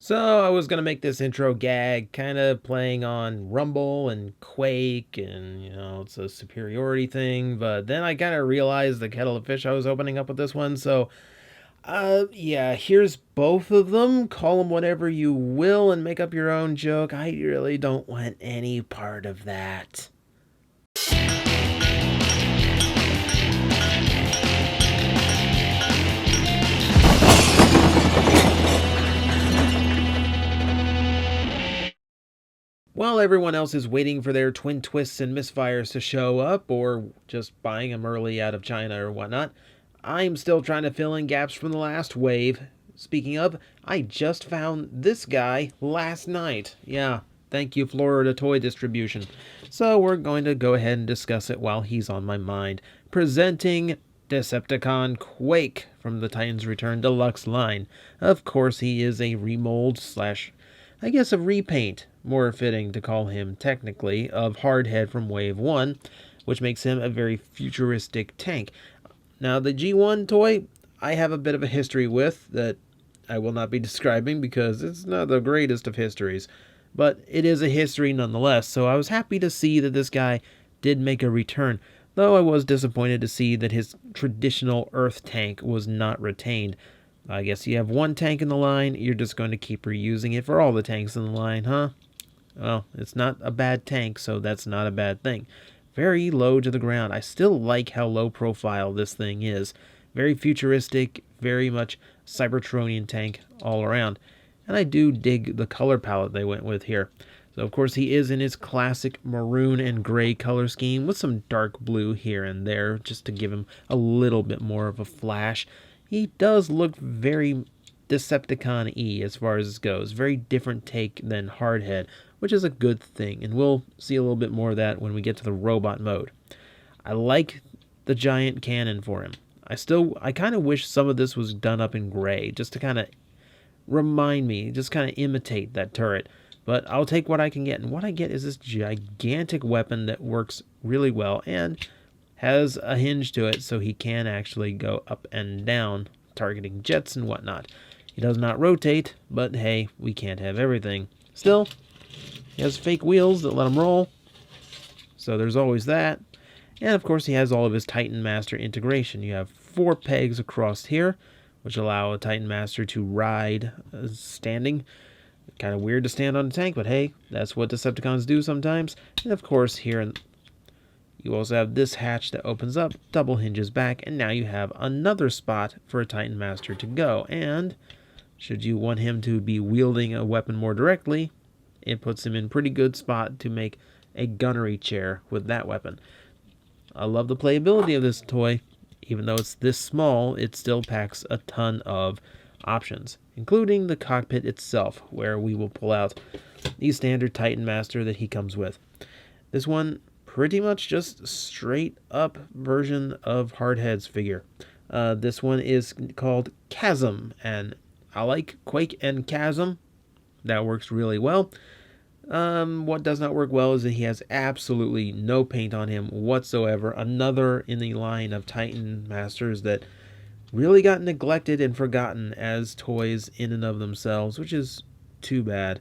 So I was gonna make this intro gag, kind of playing on Rumble and Quake, and it's a superiority thing. But then I kind of realized the kettle of fish I was opening up with this one. So, yeah, here's both of them. Call them whatever you will, and make up your own joke. I really don't want any part of that. While everyone else is waiting for their twin twists and misfires to show up, or just buying them early out of China or whatnot, I'm still trying to fill in gaps from the last wave. Speaking of, I just found this guy last night. Yeah, thank you, Florida Toy Distribution. So we're going to go ahead and discuss it while he's on my mind. Presenting Decepticon Quake from the Titans Return Deluxe line. Of course, he is a remold slash, I guess, a repaint, more fitting to call him technically, of Hardhead from Wave 1, which makes him a very futuristic tank. Now, the G1 toy, I have a bit of a history with that I will not be describing because it's not the greatest of histories, but it is a history nonetheless, so I was happy to see that this guy did make a return, though I was disappointed to see that his traditional Earth tank was not retained. I guess you have one tank in the line, you're just going to keep reusing it for all the tanks in the line, huh? Well, it's not a bad tank, so that's not a bad thing. Very low to the ground. I still like how low profile this thing is. Very futuristic, very much Cybertronian tank all around. And I do dig the color palette they went with here. So, of course, he is in his classic maroon and gray color scheme with some dark blue here and there just to give him a little bit more of a flash. He does look very Decepticon-y as far as this goes. Very different take than Hardhead, which is a good thing, and we'll see a little bit more of that when we get to the robot mode. I like the giant cannon for him. I kind of wish some of this was done up in gray, just to kind of remind me, just kind of imitate that turret. But I'll take what I can get, and what I get is this gigantic weapon that works really well and has a hinge to it so he can actually go up and down, targeting jets and whatnot. He does not rotate, but hey, we can't have everything. Still, he has fake wheels that let him roll, so there's always that. And of course, he has all of his Titan Master integration. You have 4 pegs across here, which allow a Titan Master to ride standing. Kind of weird to stand on a tank, but hey, that's what Decepticons do sometimes. And of course, here you also have this hatch that opens up, double hinges back, and now you have another spot for a Titan Master to go. And should you want him to be wielding a weapon more directly, it puts him in pretty good spot to make a gunnery chair with that weapon. I love the playability of this toy. Even though it's this small, it still packs a ton of options, including the cockpit itself, where we will pull out the standard Titan Master that he comes with. This one, pretty much just straight up version of Hardhead's figure. This one is called Chasm, and I like Quake and Chasm. That works really well. What does not work well is that he has absolutely no paint on him whatsoever. Another in the line of Titan Masters that really got neglected and forgotten as toys in and of themselves, which is too bad.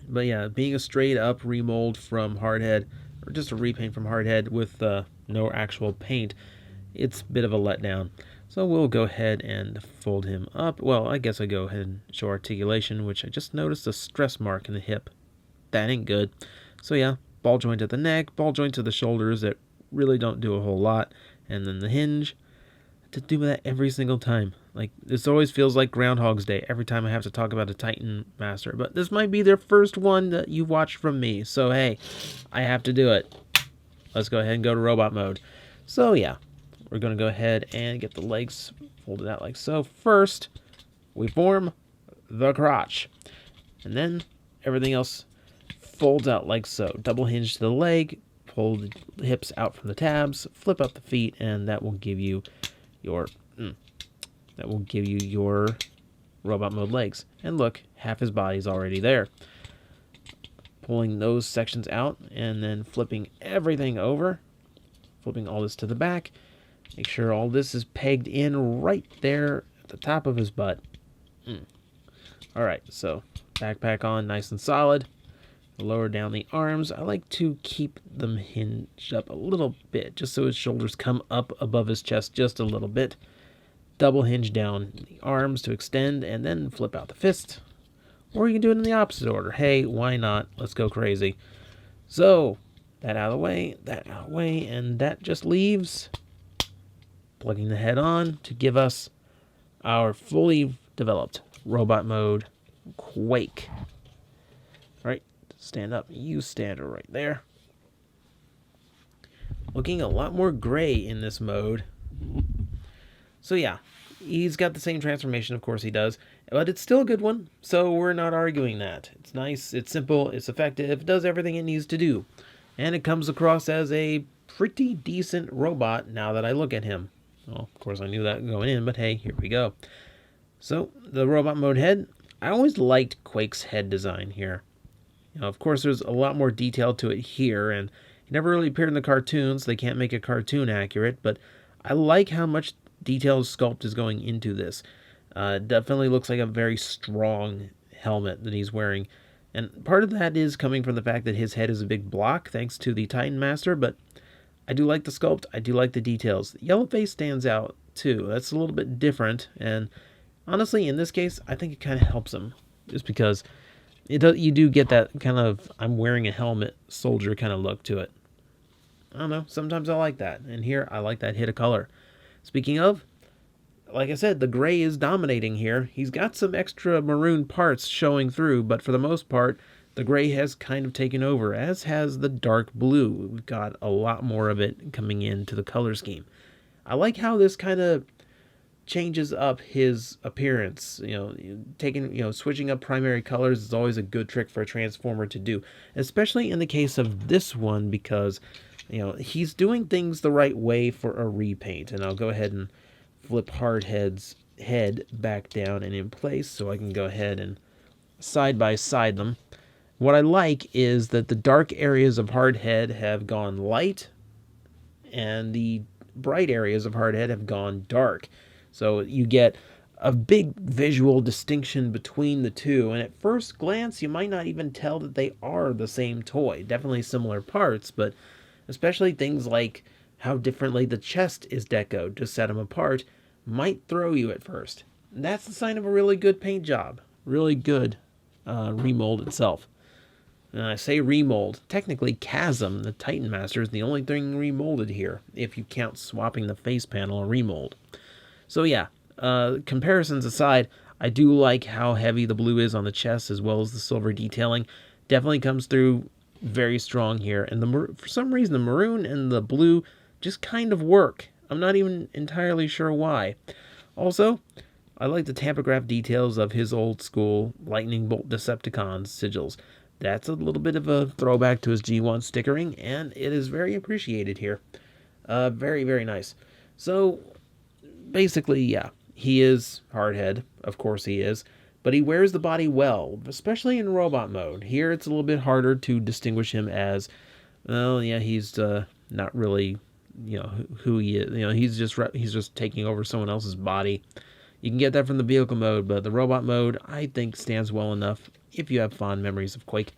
But yeah, being a straight up remold from Hardhead, or just a repaint from Hardhead with no actual paint, it's a bit of a letdown. So we'll go ahead and fold him up. Well, I guess I go ahead and show articulation, which I just noticed a stress mark in the hip. That ain't good. So yeah, ball joint at the neck, ball joint to the shoulders that really don't do a whole lot, and then the hinge. To do that every single time. Like, this always feels like Groundhog's Day every time I have to talk about a Titan Master. But this might be their first one that you've watched from me. So hey, I have to do it. Let's go ahead and go to robot mode. So yeah, we're going to go ahead and get the legs folded out like so. First, we form the crotch. And then everything else folds out like so. Double hinge to the leg, pull the hips out from the tabs, flip up the feet, and that will give you your robot mode legs. And look, half his body's already there. Pulling those sections out and then flipping everything over, flipping all this to the back. Make sure all this is pegged in right there at the top of his butt. Alright, so backpack on nice and solid. Lower down the arms. I like to keep them hinged up a little bit, just so his shoulders come up above his chest just a little bit. Double hinge down the arms to extend, and then flip out the fist. Or you can do it in the opposite order. Hey, why not? Let's go crazy. So, that out of the way, that out of the way, and that just leaves plugging the head on to give us our fully developed robot mode Quake. Right, stand up. You stand right there. Looking a lot more gray in this mode. So yeah, he's got the same transformation, of course he does, but it's still a good one, so we're not arguing that. It's nice, it's simple, it's effective, it does everything it needs to do. And it comes across as a pretty decent robot now that I look at him. Well, of course I knew that going in, but hey, here we go. So, the robot mode head, I always liked Quake's head design here. Of course there's a lot more detail to it here, and he never really appeared in the cartoons, they can't make a cartoon accurate, but I like how much detailed sculpt is going into this. Definitely looks like a very strong helmet that he's wearing. And part of that is coming from the fact that his head is a big block thanks to the Titan Master, but I do like the sculpt, I do like the details. The yellow face stands out too. That's a little bit different, and honestly in this case I think it kind of helps him, just because you do get that kind of I'm wearing a helmet soldier kind of look to it. I don't know, sometimes I like that, and here I like that hit of color. Speaking of, like I said, the gray is dominating here. He's got some extra maroon parts showing through, but for the most part, the gray has kind of taken over, as has the dark blue. We've got a lot more of it coming into the color scheme. I like how this kind of changes up his appearance. Switching up primary colors is always a good trick for a Transformer to do, especially in the case of this one, because he's doing things the right way for a repaint. And I'll go ahead and flip Hardhead's head back down and in place so I can go ahead and side by side them. What I like is that the dark areas of Hardhead have gone light and the bright areas of Hardhead have gone dark. So you get a big visual distinction between the two, and at first glance you might not even tell that they are the same toy. Definitely similar parts, but especially things like how differently the chest is decoed to set them apart might throw you at first. And that's the sign of a really good paint job. Really good remold itself. And I say remold. Technically, Chasm, the Titan Master, is the only thing remolded here, if you count swapping the face panel a remold. So yeah, comparisons aside, I do like how heavy the blue is on the chest, as well as the silver detailing. Definitely comes through very strong here, and for some reason the maroon and the blue just kind of work. I'm not even entirely sure why. Also, I like the tampograph details of his old school lightning bolt Decepticons sigils. That's a little bit of a throwback to his G1 stickering, and it is very appreciated here. Very, very nice. So, basically, yeah, he is Hardhead. Of course he is. But he wears the body well, especially in robot mode. Here it's a little bit harder to distinguish him as, well, yeah, he's not really, who he is. He's just taking over someone else's body. You can get that from the vehicle mode, but the robot mode, I think, stands well enough if you have fond memories of Quake.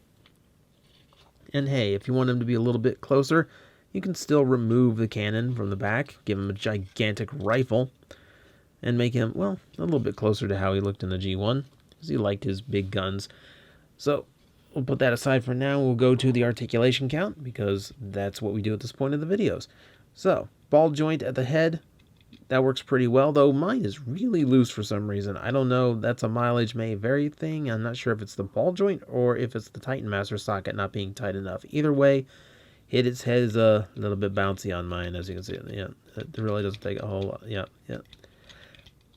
And hey, if you want him to be a little bit closer, you can still remove the cannon from the back, give him a gigantic rifle, and make him, well, a little bit closer to how he looked in the G1, because he liked his big guns. So, we'll put that aside for now. We'll go to the articulation count, because that's what we do at this point in the videos. So, ball joint at the head, that works pretty well, though mine is really loose for some reason. I don't know, that's a mileage may vary thing. I'm not sure if it's the ball joint or if it's the Titan Master socket not being tight enough. Either way, its head is a little bit bouncy on mine, as you can see. Yeah, it really doesn't take a whole lot. Yeah.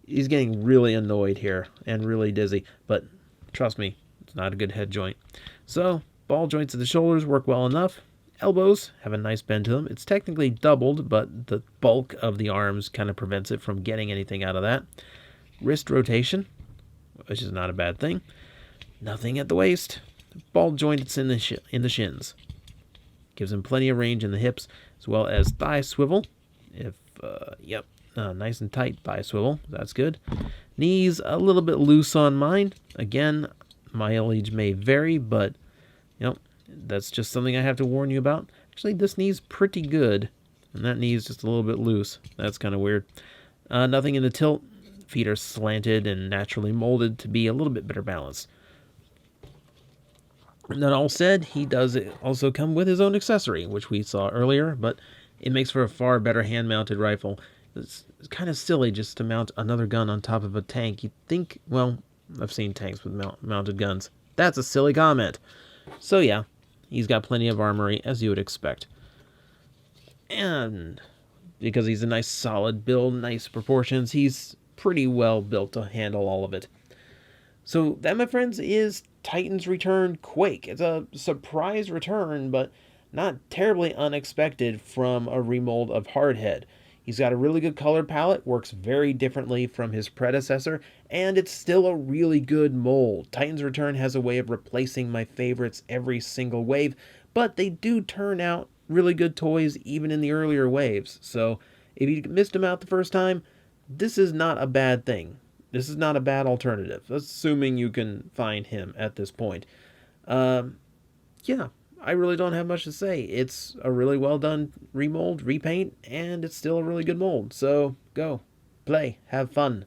He's getting really annoyed here and really dizzy, but trust me, it's not a good head joint. So, ball joints at the shoulders work well enough. Elbows have a nice bend to them. It's technically doubled, but the bulk of the arms kind of prevents it from getting anything out of that. Wrist rotation, which is not a bad thing. Nothing at the waist. Ball joints in the shins. Gives him plenty of range in the hips, as well as thigh swivel. Nice and tight thigh swivel. That's good. Knees a little bit loose on mine. Again, mileage may vary, but that's just something I have to warn you about. Actually, this knee's pretty good, and that knee's just a little bit loose. That's kind of weird. Nothing in the tilt. Feet are slanted and naturally molded to be a little bit better balanced. And that all said, he does also come with his own accessory, which we saw earlier, but it makes for a far better hand-mounted rifle. It's kind of silly just to mount another gun on top of a tank. You'd think, well, I've seen tanks with mounted guns. That's a silly comment. So yeah, he's got plenty of armory, as you would expect. And because he's a nice solid build, nice proportions, he's pretty well built to handle all of it. So that, my friends, is Titan's Return Quake. It's a surprise return, but not terribly unexpected from a remold of Hardhead. He's got a really good color palette, works very differently from his predecessor, and it's still a really good mold. Titan's Return has a way of replacing my favorites every single wave, but they do turn out really good toys even in the earlier waves. So if you missed him out the first time, this is not a bad thing. This is not a bad alternative, assuming you can find him at this point. Yeah, I really don't have much to say. It's a really well done remold, repaint, and it's still a really good mold. So go, play, have fun.